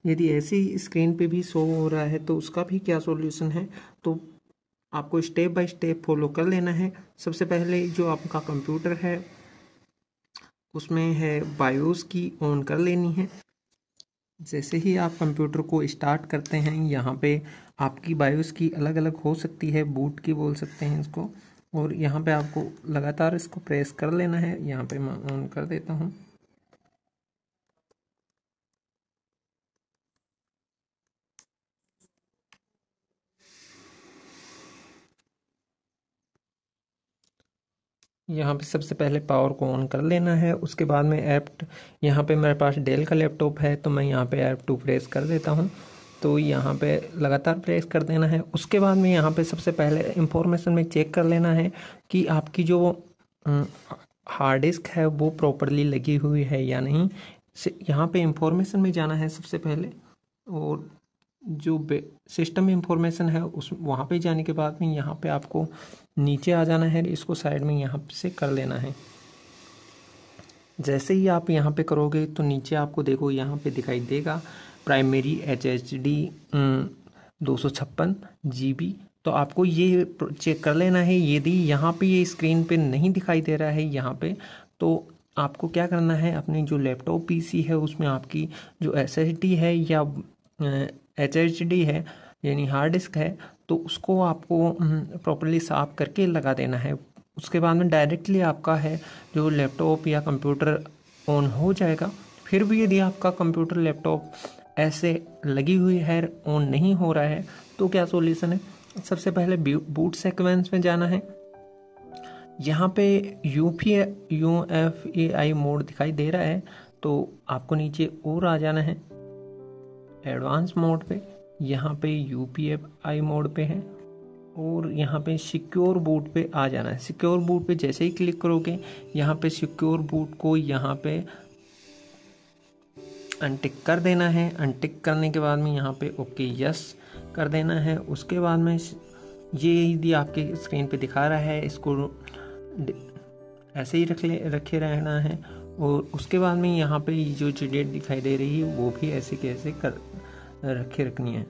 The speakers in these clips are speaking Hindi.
यदि ऐसी स्क्रीन पे भी शो हो रहा है तो उसका भी क्या सॉल्यूशन है, तो आपको स्टेप बाय स्टेप फॉलो कर लेना है। सबसे पहले जो आपका कंप्यूटर है उसमें है बायोस की ऑन कर लेनी है। जैसे ही आप कंप्यूटर को स्टार्ट करते हैं, यहाँ पे आपकी बायोस की अलग अलग हो सकती है, बूट की बोल सकते हैं इसको, और यहाँ पे आपको लगातार इसको प्रेस कर लेना है। यहाँ पे मैं ऑन कर देता हूँ। यहाँ पे सबसे पहले पावर को ऑन कर लेना है। उसके बाद में यहाँ पे मेरे पास डेल का लैपटॉप है तो मैं यहाँ पे F2 प्रेस कर देता हूँ। तो यहाँ पे लगातार प्रेस कर देना है। उसके बाद में यहाँ पे सबसे पहले इंफॉर्मेशन में चेक कर लेना है कि आपकी जो हार्ड डिस्क है वो प्रॉपरली लगी हुई है या नहीं। यहाँ पे इंफॉर्मेशन में जाना है सबसे पहले, और जो सिस्टम इंफॉर्मेशन है उस वहाँ पे जाने के बाद में यहाँ पे आपको नीचे आ जाना है, इसको साइड में यहाँ से कर लेना है। जैसे ही आप यहाँ पे करोगे तो नीचे आपको देखो यहाँ पे दिखाई देगा प्राइमरी HDD 256 GB। तो आपको ये चेक कर लेना है। यदि यहाँ पे ये स्क्रीन पे नहीं दिखाई दे रहा है यहाँ पे, तो आपको क्या करना है, अपनी जो लैपटॉप PC है उसमें आपकी जो SSD है या HDD है यानी हार्ड डिस्क है, तो उसको आपको प्रॉपरली साफ करके लगा देना है। उसके बाद में डायरेक्टली आपका है जो लैपटॉप या कंप्यूटर ऑन हो जाएगा। फिर भी यदि आपका कंप्यूटर लैपटॉप ऐसे लगी हुई है, ऑन नहीं हो रहा है, तो क्या सॉल्यूशन है। सबसे पहले बूट सीक्वेंस में जाना है। यहाँ पे UEFI मोड दिखाई दे रहा है, तो आपको नीचे और आ जाना है एडवांस मोड पे। यहाँ पे UEFI मोड पे है, और यहाँ पे सिक्योर बूट पे आ जाना है। सिक्योर बूट पे जैसे ही क्लिक करोगे, यहाँ पे सिक्योर बूट को यहाँ पे अनटिक कर देना है। अनटिक करने के बाद में यहाँ पे ओके यस कर देना है। उसके बाद में ये यदि आपके स्क्रीन पे दिखा रहा है, इसको ऐसे ही रखे रहना है। और उसके बाद में यहाँ पे जो डेट दिखाई दे रही है वो भी ऐसे कैसे रखनी है।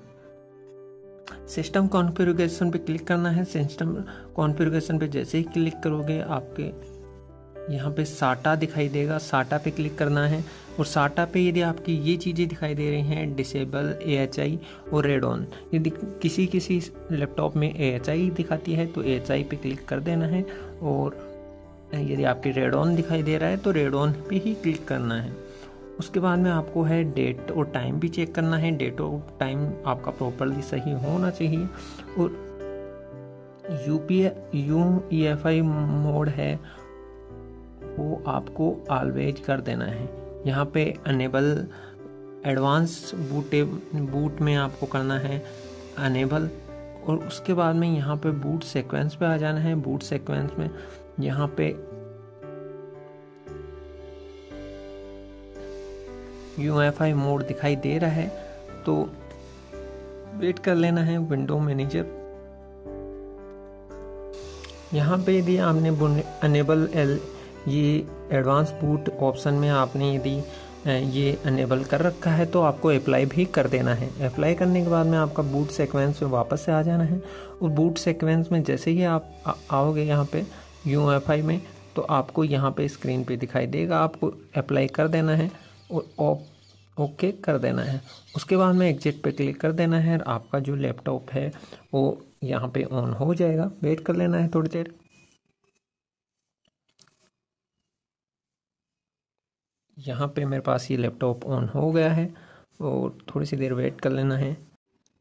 सिस्टम कॉन्फ़िगरेशन पे क्लिक करना है। सिस्टम कॉन्फ़िगरेशन पे जैसे ही क्लिक करोगे, आपके यहाँ पे साटा दिखाई देगा, साटा पे क्लिक करना है। और साटा पे यदि आपकी ये चीज़ें दिखाई दे रही हैं, डिसेबल AHI और रेड ऑन, यदि किसी लैपटॉप में AHI दिखाती है तो AHI पे क्लिक कर देना है, और यदि आपकी रेड ऑन दिखाई दे रहा है तो रेड ऑन पे ही क्लिक करना है। उसके बाद में आपको है डेट और टाइम भी चेक करना है। डेट और टाइम आपका प्रॉपरली सही होना चाहिए। और UEFI मोड है वो आपको ऑलवेज कर देना है। यहाँ पे अनेबल एडवांस बूट में आपको करना है अनेबल। और उसके बाद में यहाँ पे बूट सीक्वेंस पे आ जाना है। बूट सीक्वेंस में यहाँ पे UEFI मोड दिखाई दे रहा है, तो वेट कर लेना है। विंडो मैनेजर यहाँ पे यदि आपने अनेबल ये एडवांस बूट ऑप्शन में आपने यदि ये अनेबल कर रखा है तो आपको अप्लाई भी कर देना है। अप्लाई करने के बाद में आपका बूट सीक्वेंस में वापस से आ जाना है। और बूट सीक्वेंस में जैसे ही आप आओगे यहाँ पे UEFI में, तो आपको यहाँ पे स्क्रीन पे दिखाई देगा, आपको अप्लाई कर देना है और ओके कर देना है। उसके बाद में एग्जिट पे क्लिक कर देना है। आपका जो लैपटॉप है वो यहाँ पे ऑन हो जाएगा। वेट कर लेना है थोड़ी देर। यहाँ पे मेरे पास ये लैपटॉप ऑन हो गया है, और थोड़ी सी देर वेट कर लेना है।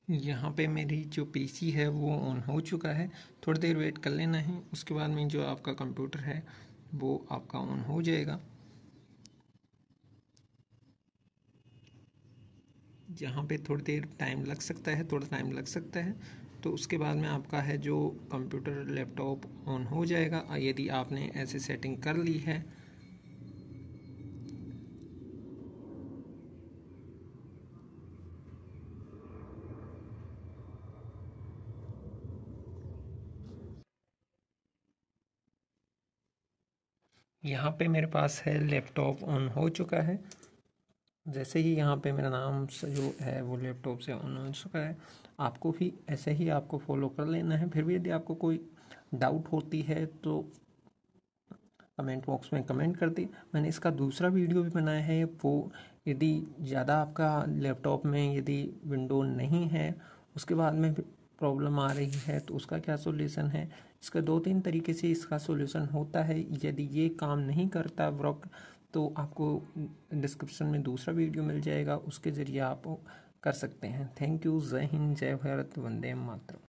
यहाँ पे मेरी जो PC है वो ऑन हो चुका है। थोड़ी देर वेट कर लेना है। उसके बाद में जो आपका कंप्यूटर है वो आपका ऑन हो जाएगा। यहाँ पे थोड़ी देर टाइम लग सकता है, थोड़ा टाइम लग सकता है। तो उसके बाद में आपका है जो कंप्यूटर लैपटॉप ऑन हो जाएगा, यदि आपने ऐसे सेटिंग कर ली है। यहाँ पे मेरे पास है लैपटॉप ऑन हो चुका है। जैसे ही यहाँ पे मेरा नाम जो है वो लैपटॉप से ऑन हो चुका है, आपको भी ऐसे ही आपको फॉलो कर लेना है। फिर भी यदि आपको कोई डाउट होती है तो कमेंट बॉक्स में कमेंट कर दी। मैंने इसका दूसरा वीडियो भी बनाया है, वो यदि ज़्यादा आपका लैपटॉप में यदि विंडो नहीं है, उसके बाद में प्रॉब्लम आ रही है तो उसका क्या सॉल्यूशन है। इसका 2-3 तरीके से इसका सॉल्यूशन होता है। यदि ये काम नहीं करता वर्क तो आपको डिस्क्रिप्शन में दूसरा वीडियो मिल जाएगा, उसके ज़रिए आप कर सकते हैं। Thank you. जय हिंद, जय भारत, वंदे मातरम।